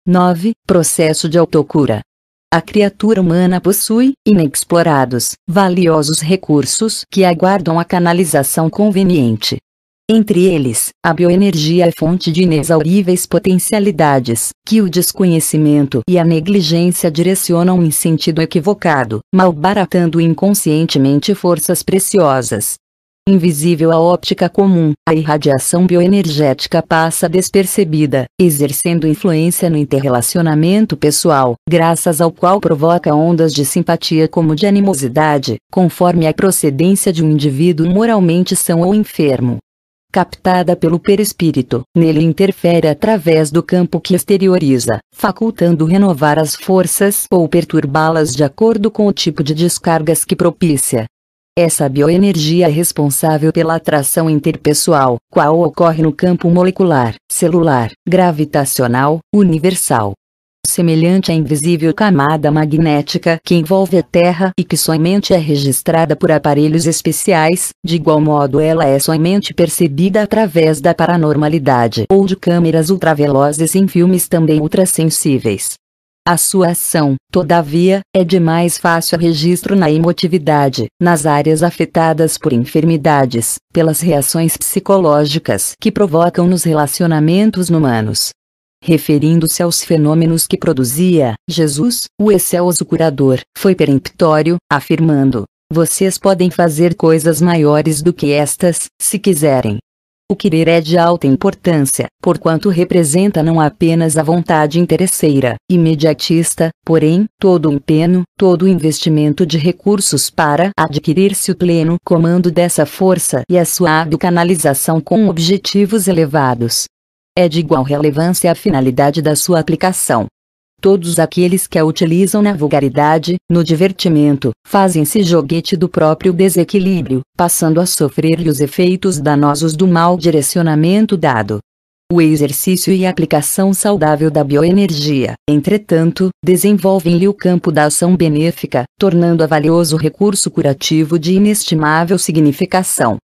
9. Processo de autocura. A criatura humana possui, inexplorados, valiosos recursos que aguardam a canalização conveniente. Entre eles, a bioenergia é fonte de inexauríveis potencialidades, que o desconhecimento e a negligência direcionam em sentido equivocado, malbaratando inconscientemente forças preciosas. Invisível à óptica comum, a irradiação bioenergética passa despercebida, exercendo influência no interrelacionamento pessoal, graças ao qual provoca ondas de simpatia como de animosidade, conforme a procedência de um indivíduo moralmente são ou enfermo. Captada pelo perispírito, nele interfere através do campo que exterioriza, facultando renovar as forças ou perturbá-las de acordo com o tipo de descargas que propicia. Essa bioenergia é responsável pela atração interpessoal, qual ocorre no campo molecular, celular, gravitacional, universal. Semelhante à invisível camada magnética que envolve a Terra e que somente é registrada por aparelhos especiais, de igual modo ela é somente percebida através da paranormalidade ou de câmeras ultravelozes em filmes também ultrassensíveis. A sua ação, todavia, é de mais fácil registro na emotividade, nas áreas afetadas por enfermidades, pelas reações psicológicas que provocam nos relacionamentos humanos. Referindo-se aos fenômenos que produzia, Jesus, o excelso curador, foi peremptório, afirmando: vocês podem fazer coisas maiores do que estas, se quiserem. O querer é de alta importância, porquanto representa não apenas a vontade interesseira, imediatista, porém, todo o empenho, todo o investimento de recursos para adquirir-se o pleno comando dessa força e a sua hábil canalização com objetivos elevados. É de igual relevância a finalidade da sua aplicação. Todos aqueles que a utilizam na vulgaridade, no divertimento, fazem-se joguete do próprio desequilíbrio, passando a sofrer os efeitos danosos do mau direcionamento dado. O exercício e a aplicação saudável da bioenergia, entretanto, desenvolvem-lhe o campo da ação benéfica, tornando-a valioso recurso curativo de inestimável significação.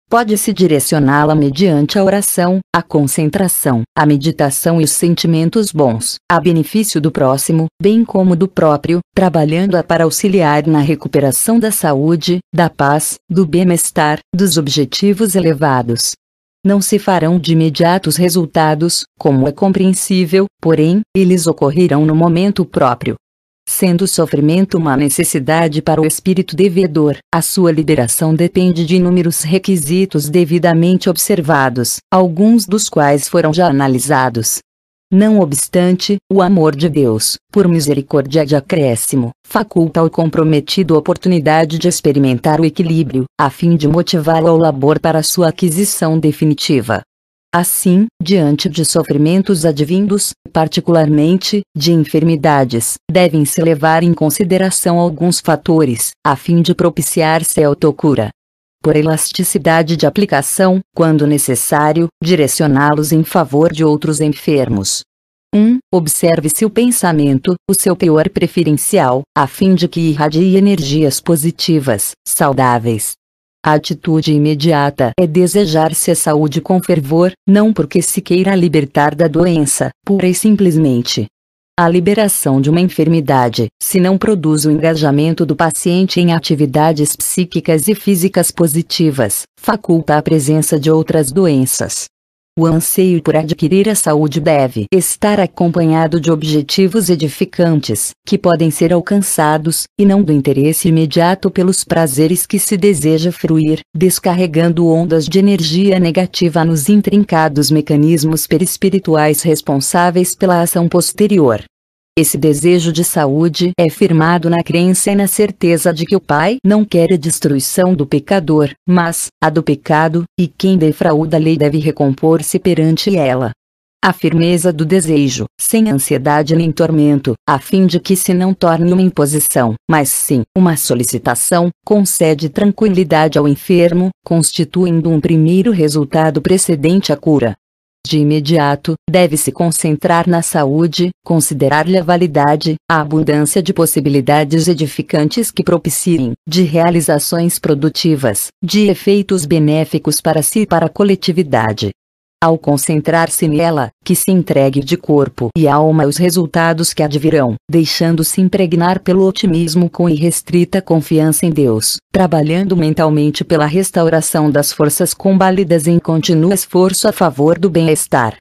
Pode-se direcioná-la mediante a oração, a concentração, a meditação e os sentimentos bons, a benefício do próximo, bem como do próprio, trabalhando-a para auxiliar na recuperação da saúde, da paz, do bem-estar, dos objetivos elevados. Não se farão de imediatos resultados, como é compreensível, porém, eles ocorrerão no momento próprio. Sendo o sofrimento uma necessidade para o espírito devedor, a sua liberação depende de inúmeros requisitos devidamente observados, alguns dos quais foram já analisados. Não obstante, o amor de Deus, por misericórdia de acréscimo, faculta ao comprometido a oportunidade de experimentar o equilíbrio, a fim de motivá-lo ao labor para sua aquisição definitiva. Assim, diante de sofrimentos advindos, particularmente, de enfermidades, devem-se levar em consideração alguns fatores, a fim de propiciar-se a autocura. Por elasticidade de aplicação, quando necessário, direcioná-los em favor de outros enfermos. 1. Observe-se o pensamento, o seu teor preferencial, a fim de que irradie energias positivas, saudáveis. A atitude imediata é desejar-se a saúde com fervor, não porque se queira libertar da doença, pura e simplesmente. A liberação de uma enfermidade, se não produz o engajamento do paciente em atividades psíquicas e físicas positivas, faculta a presença de outras doenças. O anseio por adquirir a saúde deve estar acompanhado de objetivos edificantes, que podem ser alcançados, e não do interesse imediato pelos prazeres que se deseja fruir, descarregando ondas de energia negativa nos intrincados mecanismos perispirituais responsáveis pela ação posterior. Esse desejo de saúde é firmado na crença e na certeza de que o Pai não quer a destruição do pecador, mas a do pecado, e quem defrauda a lei deve recompor-se perante ela. A firmeza do desejo, sem ansiedade nem tormento, a fim de que se não torne uma imposição, mas sim uma solicitação, concede tranquilidade ao enfermo, constituindo um primeiro resultado precedente à cura. De imediato, deve-se concentrar na saúde, considerar-lhe a validade, a abundância de possibilidades edificantes que propiciem, de realizações produtivas, de efeitos benéficos para si e para a coletividade. Ao concentrar-se nela, que se entregue de corpo e alma aos resultados que advirão, deixando-se impregnar pelo otimismo com irrestrita confiança em Deus, trabalhando mentalmente pela restauração das forças combalidas em contínuo esforço a favor do bem-estar.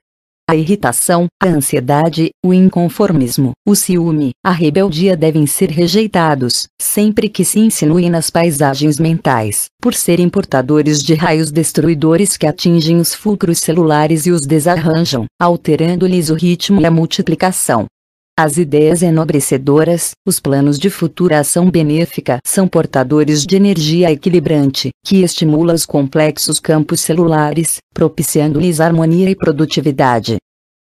A irritação, a ansiedade, o inconformismo, o ciúme, a rebeldia devem ser rejeitados, sempre que se insinuem nas paisagens mentais, por serem portadores de raios destruidores que atingem os fulcros celulares e os desarranjam, alterando-lhes o ritmo e a multiplicação. As ideias enobrecedoras, os planos de futura ação benéfica são portadores de energia equilibrante, que estimula os complexos campos celulares, propiciando-lhes harmonia e produtividade.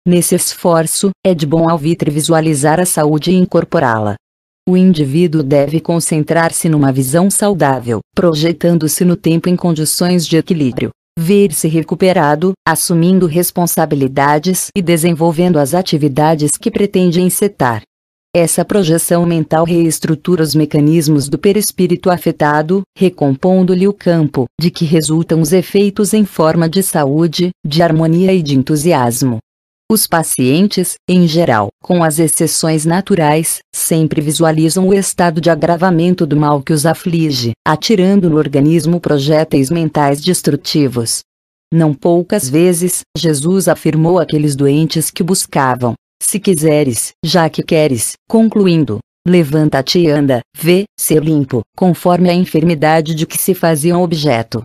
Nesse esforço, é de bom alvitre visualizar a saúde e incorporá-la. O indivíduo deve concentrar-se numa visão saudável, projetando-se no tempo em condições de equilíbrio. Ver-se recuperado, assumindo responsabilidades e desenvolvendo as atividades que pretende encetar. Essa projeção mental reestrutura os mecanismos do perispírito afetado, recompondo-lhe o campo, de que resultam os efeitos em forma de saúde, de harmonia e de entusiasmo. Os pacientes, em geral, com as exceções naturais, sempre visualizam o estado de agravamento do mal que os aflige, atirando no organismo projéteis mentais destrutivos. Não poucas vezes, Jesus afirmou àqueles doentes que buscavam: se quiseres, já que queres, concluindo, levanta-te e anda, vê, ser limpo, conforme a enfermidade de que se faziam objeto.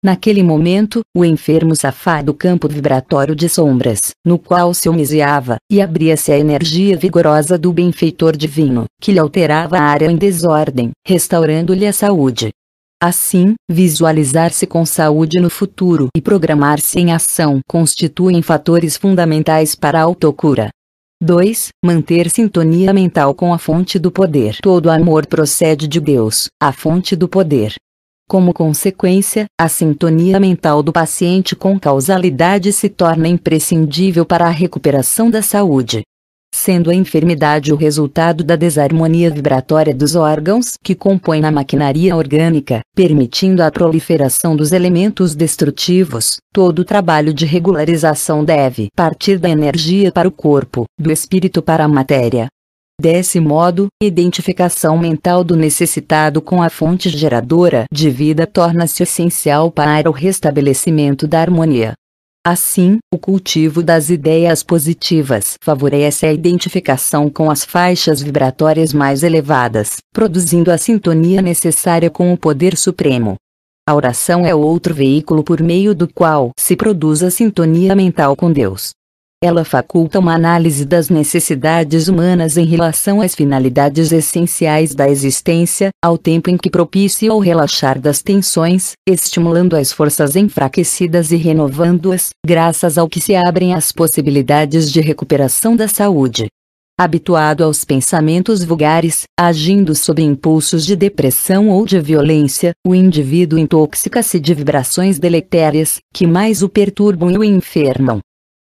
Naquele momento, o enfermo safava do campo vibratório de sombras, no qual se homiziava, e abria-se a energia vigorosa do benfeitor divino, que lhe alterava a área em desordem, restaurando-lhe a saúde. Assim, visualizar-se com saúde no futuro e programar-se em ação constituem fatores fundamentais para a autocura. 2. Manter sintonia mental com a fonte do poder. Todo amor procede de Deus, a fonte do poder. Como consequência, a sintonia mental do paciente com causalidade se torna imprescindível para a recuperação da saúde. Sendo a enfermidade o resultado da desarmonia vibratória dos órgãos que compõem a maquinaria orgânica, permitindo a proliferação dos elementos destrutivos, todo o trabalho de regularização deve partir da energia para o corpo, do espírito para a matéria. Desse modo, identificação mental do necessitado com a fonte geradora de vida torna-se essencial para o restabelecimento da harmonia. Assim, o cultivo das ideias positivas favorece a identificação com as faixas vibratórias mais elevadas, produzindo a sintonia necessária com o poder supremo. A oração é outro veículo por meio do qual se produz a sintonia mental com Deus. Ela faculta uma análise das necessidades humanas em relação às finalidades essenciais da existência, ao tempo em que propicia o relaxar das tensões, estimulando as forças enfraquecidas e renovando-as, graças ao que se abrem as possibilidades de recuperação da saúde. Habituado aos pensamentos vulgares, agindo sob impulsos de depressão ou de violência, o indivíduo intoxica-se de vibrações deletérias, que mais o perturbam e o enfermam.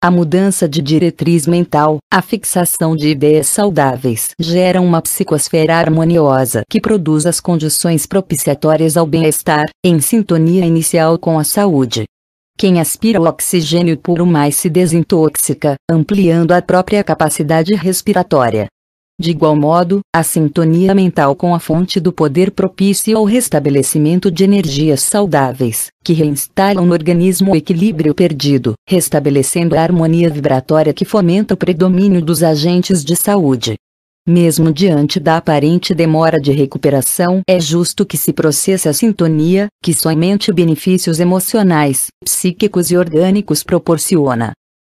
A mudança de diretriz mental, a fixação de ideias saudáveis gera uma psicosfera harmoniosa que produz as condições propiciatórias ao bem-estar, em sintonia inicial com a saúde. Quem aspira ao oxigênio puro mais se desintoxica, ampliando a própria capacidade respiratória. De igual modo, a sintonia mental com a fonte do poder propicia o restabelecimento de energias saudáveis, que reinstalam no organismo o equilíbrio perdido, restabelecendo a harmonia vibratória que fomenta o predomínio dos agentes de saúde. Mesmo diante da aparente demora de recuperação, é justo que se processe a sintonia, que somente benefícios emocionais, psíquicos e orgânicos proporciona.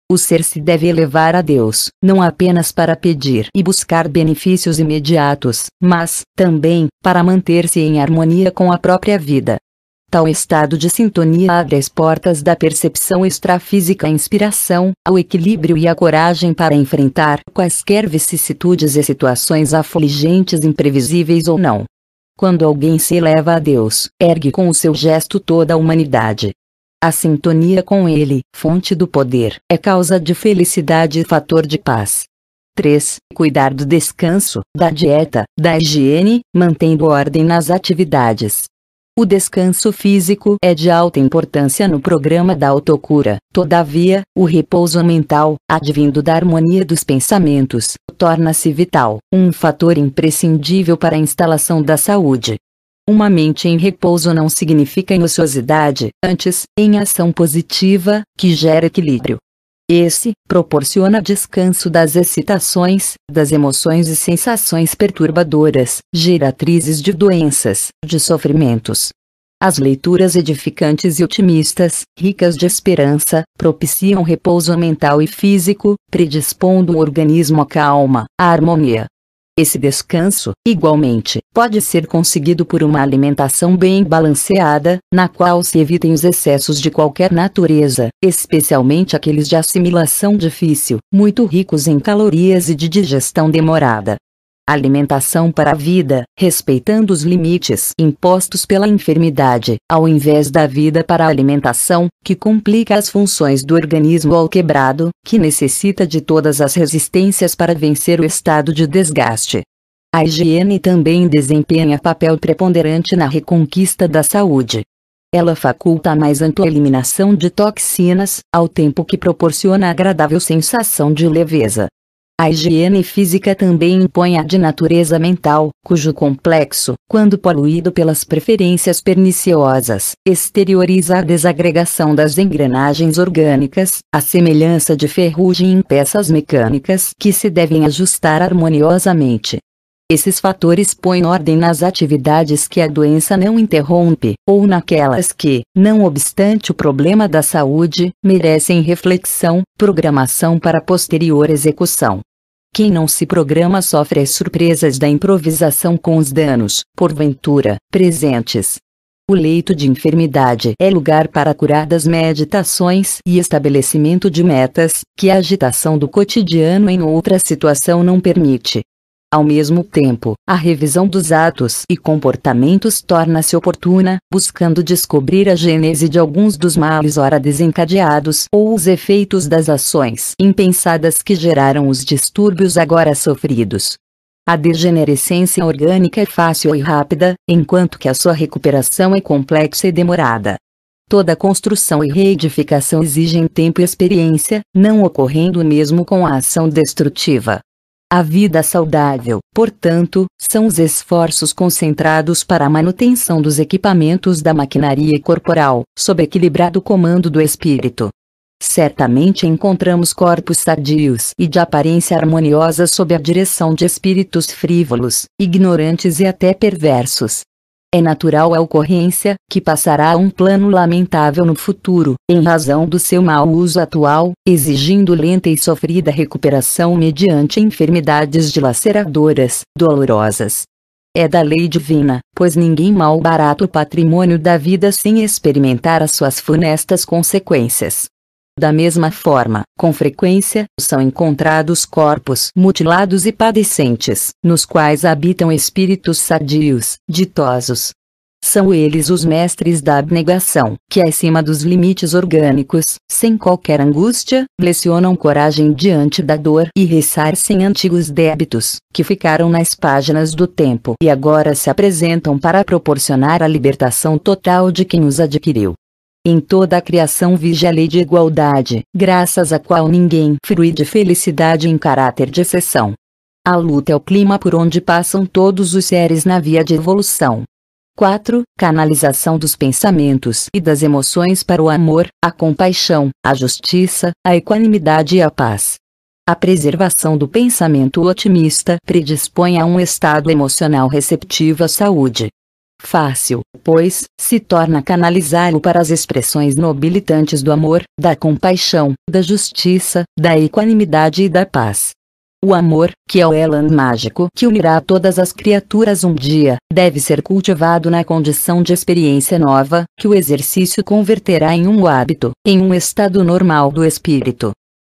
O ser se deve elevar a Deus, não apenas para pedir e buscar benefícios imediatos, mas, também, para manter-se em harmonia com a própria vida. Tal estado de sintonia abre as portas da percepção extrafísica à inspiração, ao equilíbrio e à coragem para enfrentar quaisquer vicissitudes e situações afligentes, imprevisíveis ou não. Quando alguém se eleva a Deus, ergue com o seu gesto toda a humanidade. A sintonia com Ele, fonte do poder, é causa de felicidade e fator de paz. 3. Cuidar do descanso, da dieta, da higiene, mantendo ordem nas atividades. O descanso físico é de alta importância no programa da autocura, todavia, o repouso mental, advindo da harmonia dos pensamentos, torna-se vital, um fator imprescindível para a instalação da saúde. Uma mente em repouso não significa em ociosidade, antes, em ação positiva, que gera equilíbrio. Esse proporciona descanso das excitações, das emoções e sensações perturbadoras, geratrizes de doenças, de sofrimentos. As leituras edificantes e otimistas, ricas de esperança, propiciam repouso mental e físico, predispondo o organismo à calma, à harmonia. Esse descanso, igualmente, pode ser conseguido por uma alimentação bem balanceada, na qual se evitem os excessos de qualquer natureza, especialmente aqueles de assimilação difícil, muito ricos em calorias e de digestão demorada. Alimentação para a vida, respeitando os limites impostos pela enfermidade, ao invés da vida para a alimentação, que complica as funções do organismo ao quebrado, que necessita de todas as resistências para vencer o estado de desgaste. A higiene também desempenha papel preponderante na reconquista da saúde. Ela faculta a mais ampla eliminação de toxinas, ao tempo que proporciona agradável sensação de leveza. A higiene física também impõe a de natureza mental, cujo complexo, quando poluído pelas preferências perniciosas, exterioriza a desagregação das engrenagens orgânicas, a semelhança de ferrugem em peças mecânicas que se devem ajustar harmoniosamente. Esses fatores põem ordem nas atividades que a doença não interrompe, ou naquelas que, não obstante o problema da saúde, merecem reflexão, programação para posterior execução. Quem não se programa sofre as surpresas da improvisação com os danos, porventura, presentes. O leito de enfermidade é lugar para curadas meditações e estabelecimento de metas, que a agitação do cotidiano em outra situação não permite. Ao mesmo tempo, a revisão dos atos e comportamentos torna-se oportuna, buscando descobrir a gênese de alguns dos males ora desencadeados ou os efeitos das ações impensadas que geraram os distúrbios agora sofridos. A degenerescência orgânica é fácil e rápida, enquanto que a sua recuperação é complexa e demorada. Toda construção e reedificação exigem tempo e experiência, não ocorrendo o mesmo com a ação destrutiva. A vida saudável, portanto, são os esforços concentrados para a manutenção dos equipamentos da maquinaria corporal, sob equilibrado comando do espírito. Certamente encontramos corpos sadios e de aparência harmoniosa sob a direção de espíritos frívolos, ignorantes e até perversos. É natural a ocorrência, que passará a um plano lamentável no futuro, em razão do seu mau uso atual, exigindo lenta e sofrida recuperação mediante enfermidades dilaceradoras, dolorosas. É da lei divina, pois ninguém malbarata o patrimônio da vida sem experimentar as suas funestas consequências. Da mesma forma, com frequência, são encontrados corpos mutilados e padecentes, nos quais habitam espíritos sadios, ditosos. São eles os mestres da abnegação, que acima dos limites orgânicos, sem qualquer angústia, lecionam coragem diante da dor e ressarcem antigos débitos, que ficaram nas páginas do tempo e agora se apresentam para proporcionar a libertação total de quem os adquiriu. Em toda a criação vige a lei de igualdade, graças à qual ninguém frui de felicidade em caráter de exceção. A luta é o clima por onde passam todos os seres na via de evolução. 4. Canalização dos pensamentos e das emoções para o amor, a compaixão, a justiça, a equanimidade e a paz. A preservação do pensamento otimista predispõe a um estado emocional receptivo à saúde. Fácil, pois, se torna canalizá-lo para as expressões nobilitantes do amor, da compaixão, da justiça, da equanimidade e da paz. O amor, que é o elan mágico que unirá todas as criaturas um dia, deve ser cultivado na condição de experiência nova, que o exercício converterá em um hábito, em um estado normal do espírito.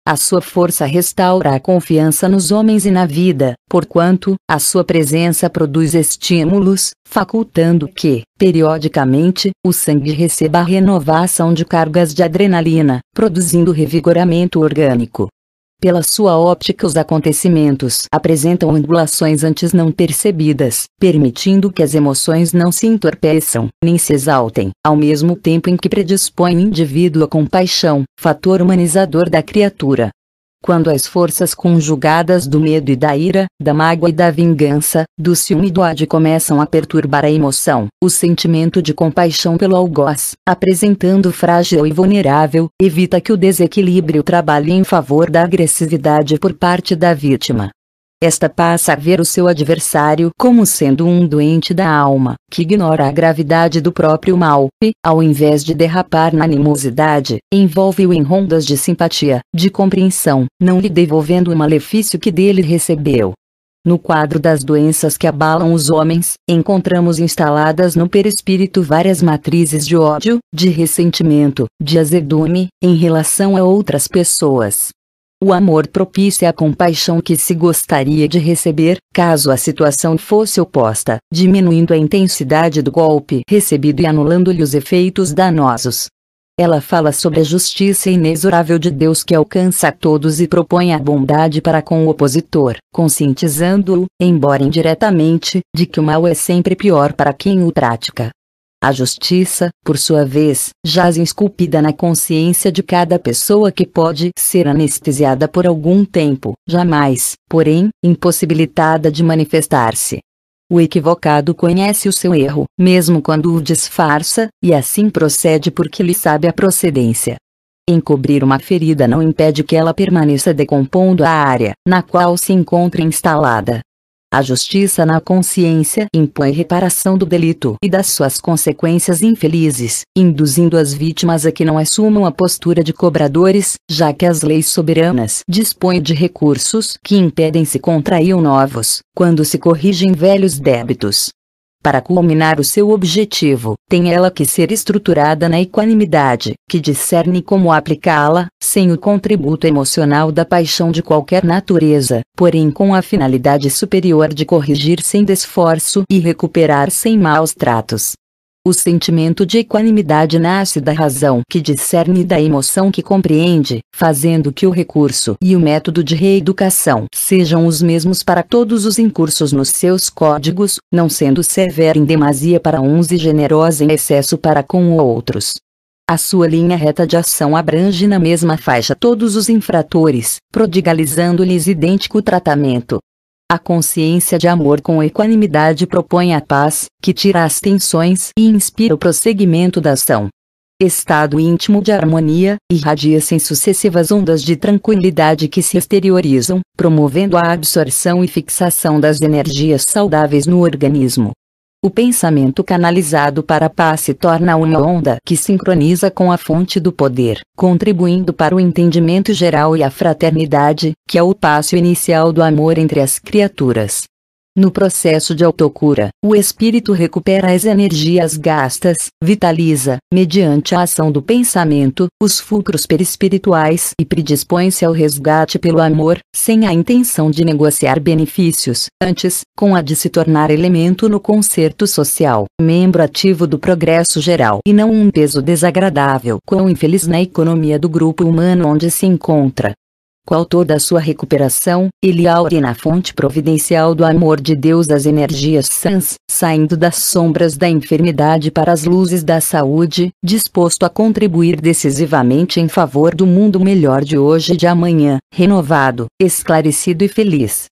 A sua força restaura a confiança nos homens e na vida, porquanto, a sua presença produz estímulos, facultando que, periodicamente, o sangue receba a renovação de cargas de adrenalina, produzindo revigoramento orgânico. Pela sua óptica, os acontecimentos apresentam ondulações antes não percebidas, permitindo que as emoções não se entorpeçam, nem se exaltem, ao mesmo tempo em que predispõe o indivíduo à compaixão, fator humanizador da criatura. Quando as forças conjugadas do medo e da ira, da mágoa e da vingança, do ciúme e do ódio começam a perturbar a emoção, o sentimento de compaixão pelo algoz, apresentando frágil e vulnerável, evita que o desequilíbrio trabalhe em favor da agressividade por parte da vítima. Esta passa a ver o seu adversário como sendo um doente da alma, que ignora a gravidade do próprio mal, e, ao invés de derrapar na animosidade, envolve-o em rondas de simpatia, de compreensão, não lhe devolvendo o malefício que dele recebeu. No quadro das doenças que abalam os homens, encontramos instaladas no perispírito várias matrizes de ódio, de ressentimento, de azedume, em relação a outras pessoas. O amor propicia a compaixão que se gostaria de receber, caso a situação fosse oposta, diminuindo a intensidade do golpe recebido e anulando-lhe os efeitos danosos. Ela fala sobre a justiça inexorável de Deus que alcança a todos e propõe a bondade para com o opositor, conscientizando-o, embora indiretamente, de que o mal é sempre pior para quem o pratica. A justiça, por sua vez, jaz esculpida na consciência de cada pessoa que pode ser anestesiada por algum tempo, jamais, porém, impossibilitada de manifestar-se. O equivocado conhece o seu erro, mesmo quando o disfarça, e assim procede porque lhe sabe a procedência. Encobrir uma ferida não impede que ela permaneça decompondo a área na qual se encontra instalada. A justiça na consciência impõe reparação do delito e das suas consequências infelizes, induzindo as vítimas a que não assumam a postura de cobradores, já que as leis soberanas dispõem de recursos que impedem se contraiam novos, quando se corrigem velhos débitos. Para culminar o seu objetivo, tem ela que ser estruturada na equanimidade, que discerne como aplicá-la, sem o contributo emocional da paixão de qualquer natureza, porém com a finalidade superior de corrigir sem desforço e recuperar sem maus tratos. O sentimento de equanimidade nasce da razão que discerne e da emoção que compreende, fazendo que o recurso e o método de reeducação sejam os mesmos para todos os incursos nos seus códigos, não sendo severa em demasia para uns e generosa em excesso para com outros. A sua linha reta de ação abrange na mesma faixa todos os infratores, prodigalizando-lhes idêntico tratamento. A consciência de amor com equanimidade propõe a paz, que tira as tensões e inspira o prosseguimento da ação. Estado íntimo de harmonia, irradia-se em sucessivas ondas de tranquilidade que se exteriorizam, promovendo a absorção e fixação das energias saudáveis no organismo. O pensamento canalizado para a paz se torna uma onda que sincroniza com a fonte do poder, contribuindo para o entendimento geral e a fraternidade, que é o passo inicial do amor entre as criaturas. No processo de autocura, o espírito recupera as energias gastas, vitaliza, mediante a ação do pensamento, os fulcros perispirituais e predispõe-se ao resgate pelo amor, sem a intenção de negociar benefícios, antes, com a de se tornar elemento no concerto social, membro ativo do progresso geral e não um peso desagradável, quão infeliz na economia do grupo humano onde se encontra. Coautor da sua recuperação, ele aure na fonte providencial do amor de Deus as energias sãs, saindo das sombras da enfermidade para as luzes da saúde, disposto a contribuir decisivamente em favor do mundo melhor de hoje e de amanhã, renovado, esclarecido e feliz.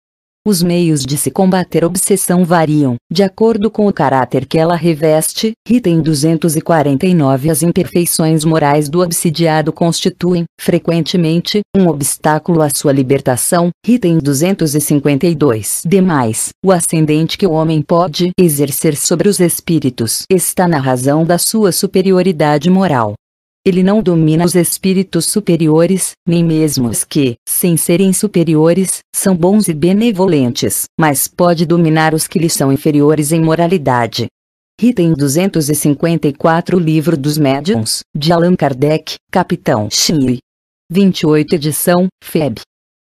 Os meios de se combater a obsessão variam, de acordo com o caráter que ela reveste. Item 249. As imperfeições morais do obsidiado constituem, frequentemente, um obstáculo à sua libertação. Item 252. Demais, o ascendente que o homem pode exercer sobre os espíritos está na razão da sua superioridade moral. Ele não domina os espíritos superiores, nem mesmo os que, sem serem superiores, são bons e benevolentes, mas pode dominar os que lhe são inferiores em moralidade. Item 254. Livro dos Médiuns, de Allan Kardec, Capitão Shin. 28. Edição, Feb.